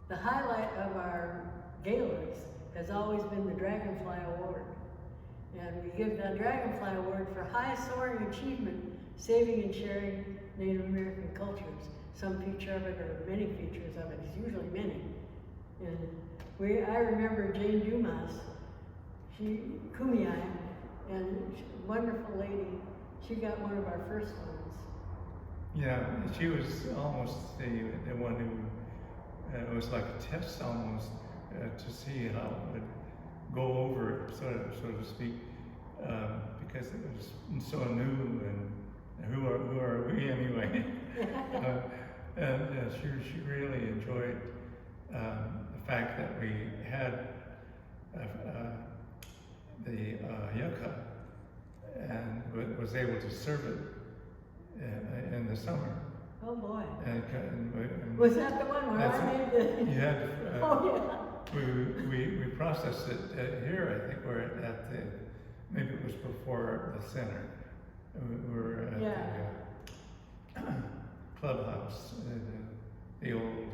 the highlight of our galas has always been the Dragonfly Award. And we give the Dragonfly Award for high-soaring achievement, saving and sharing Native American cultures. Some feature of it, or many features of it. It's usually many. And I remember Jane Dumas, Kumeyaay, and wonderful lady. She got one of our first ones. Yeah, she was almost the one who, it was like a test almost to see how it would go over, so to speak, because it was so new, and who are we anyway? And she really enjoyed the fact that we had the yucca and was able to serve it in the summer. Oh boy. And was that the one where I made the... You had, oh yeah. We processed it here, I think, we're at the, maybe it was before the center. We were at the clubhouse, the old,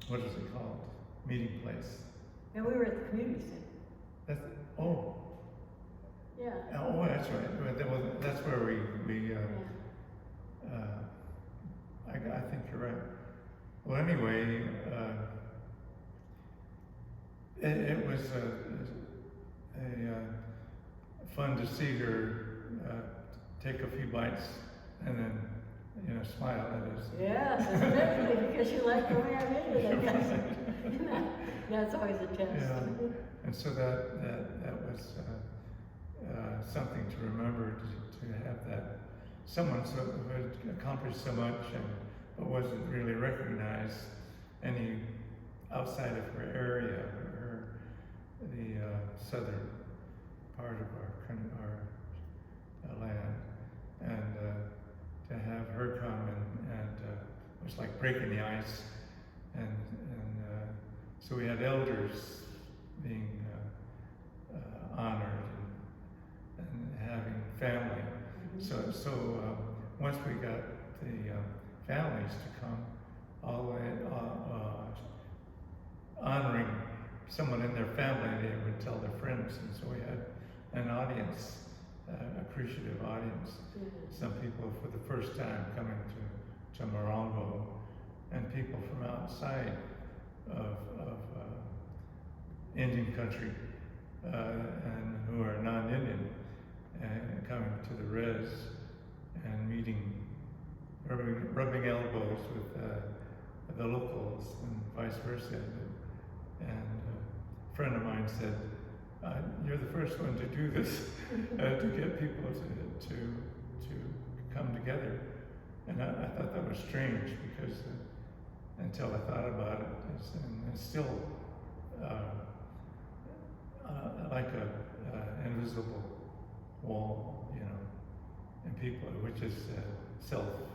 what is it called? Meeting place. And we were at the community center. That's, oh. Yeah. Oh, that's right. That's where we I think you're right. Well, anyway, it was fun to see her take a few bites and then, smile at us. Yes, especially because she liked the way I made it, I guess. That's always a test. Yeah. And so that was something to remember, to have that someone who had accomplished so much but wasn't really recognized any outside of her area, the southern part of our land, and to have her come and it was like breaking the ice, and so we had elders being honored and having family. Mm-hmm. So once we got the families to come, all the way honoring someone in their family, they would tell their friends, and so we had an audience, appreciative audience. Mm-hmm. Some people for the first time coming to Morongo, and people from outside of Indian country, and who are non-Indian, and coming to the res and meeting, rubbing elbows with the locals and vice versa. And a friend of mine said, "You're the first one to do this, to get people to come together." And I thought that was strange, because until I thought about it, it's still like a invisible wall, and people, which is self-produced,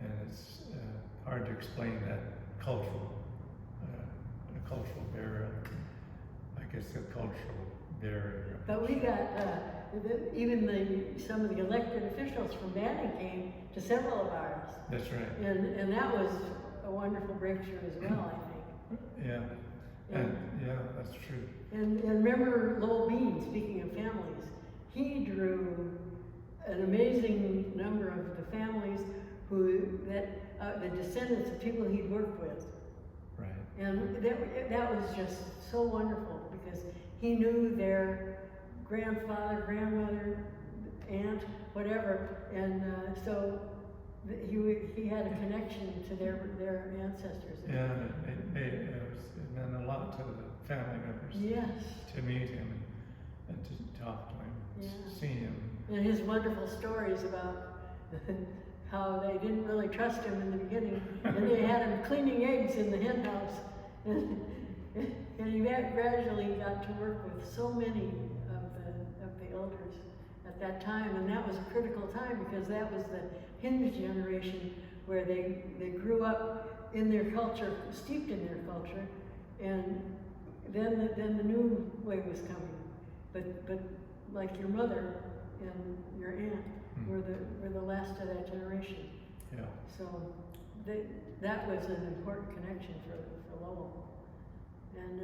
and it's hard to explain that cultural barrier. I guess the cultural barrier. But we got some of the elected officials from Banning came to several of ours. That's right. And that was a wonderful breakthrough as well, I think. Yeah. And yeah, that's true. And remember Lowell Bean, speaking of families, he drew an amazing number of the families the descendants of people he'd worked with. Right. And that was just so wonderful, because he knew their grandfather, grandmother, aunt, whatever, and so he had a connection to their ancestors. Yeah, it meant a lot to the family members. Yes. To meet him and to talk to him, see him. And his wonderful stories about how they didn't really trust him in the beginning, and they had him cleaning eggs in the hen house, and he gradually got to work with so many of the elders at that time, and that was a critical time, because that was the Hindu generation where they grew up in their culture, steeped in their culture, and then the new way was coming. But like your mother and your aunt, We're the last of that generation. Yeah. So that was an important connection for Lowell. And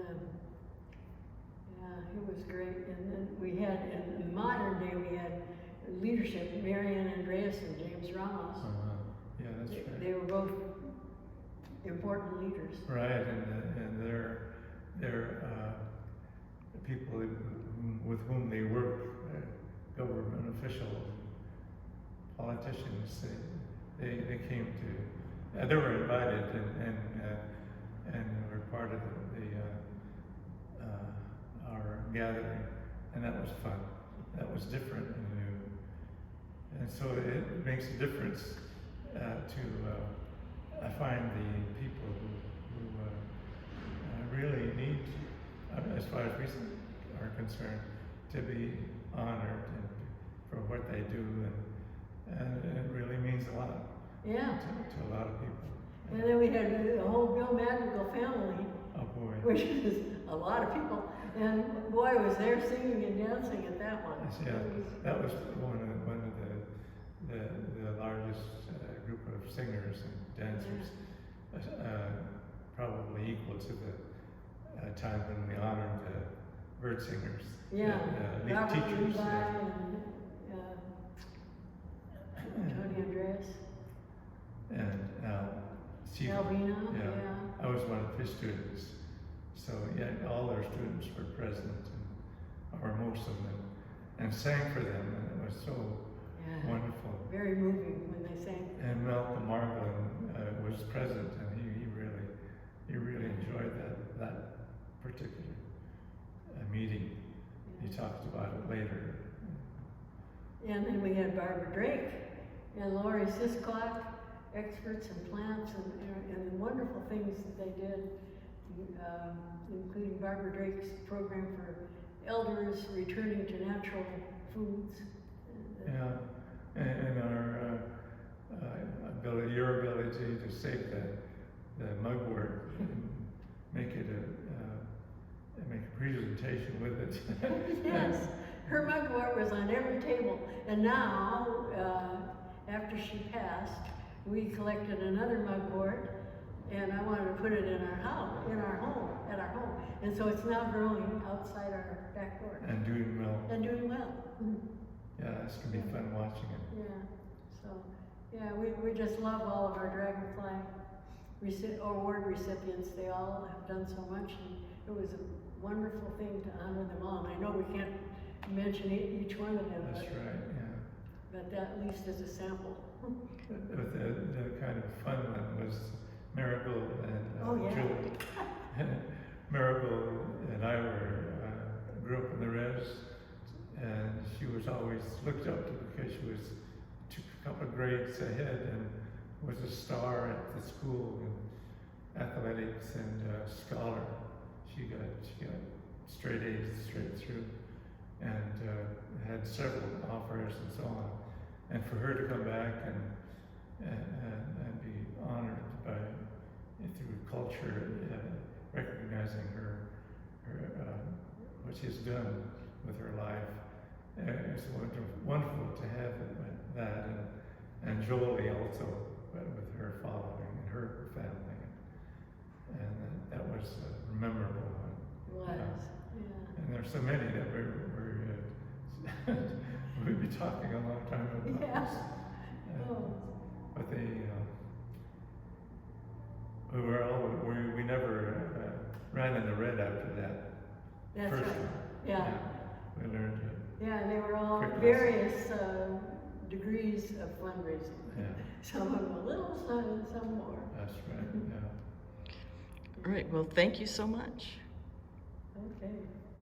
yeah, it was great. And then we had, in modern day, we had leadership, MaryAnn Andreas and James Ramos. Yeah, that's right. They were both important leaders. Right, and they're people with whom they work, government officials, politicians. They came to. They were invited and were part of our gathering, and that was fun. That was different and new, and so it makes a difference I find the people who really need, as far as we are concerned, to be honored and for what they do, and it really means a lot. Yeah. To a lot of people. And then we had the whole Bill Madrigal family. Oh boy. Which is a lot of people. And boy, was there singing and dancing at that one. Yeah, that was one of the largest group of singers and dancers, probably equal to the time when we honored the bird singers. Yeah, teachers. Levi and John Andreas. And Siva. Alvino, I was one of his students. So yeah, all their students were present, or most of them, and sang for them, and it was so wonderful. Very moving when they sang. And Malcolm Margolin was present, and he really enjoyed that particular meeting. He talked about it later. And then we had Barbara Drake and Lori Siquoc, experts in plants and the wonderful things that they did, including Barbara Drake's program for elders returning to natural foods. And our your ability to save the mugwort and make a presentation with it. Yes, her mugwort was on every table, and now after she passed, we collected another mugwort, and I wanted to put it in our home, and so it's now growing outside our back door. And doing well. Mm-hmm. Yeah, it's gonna be fun watching it. Yeah, so, yeah, we just love all of our Dragonfly award recipients. They all have done so much, and it was a wonderful thing to honor them all. And I know we can't mention each one of them. That's right, yeah. But that at least is a sample. But the kind of fun one was Marigold and Julie. Marigold and I grew up in the res, and she was always looked up to because she was a couple of grades ahead and was a star at the school in athletics and scholar. She got straight A's straight through, and had several offers and so on. And for her to come back and be honored through culture, recognizing her what she's done with her life, it's wonderful to have that, and Jolie also with her following and her family, and that was a memorable one. It was, yeah. And there's so many that we'd be talking a long time about this. But we never ran in the red after that. That's first right. one. Yeah. We learned it. Yeah, and they were all Quick various degrees of fundraising. Yeah. Some of them a little, some more. That's right, yeah. All right, well, thank you so much. Okay.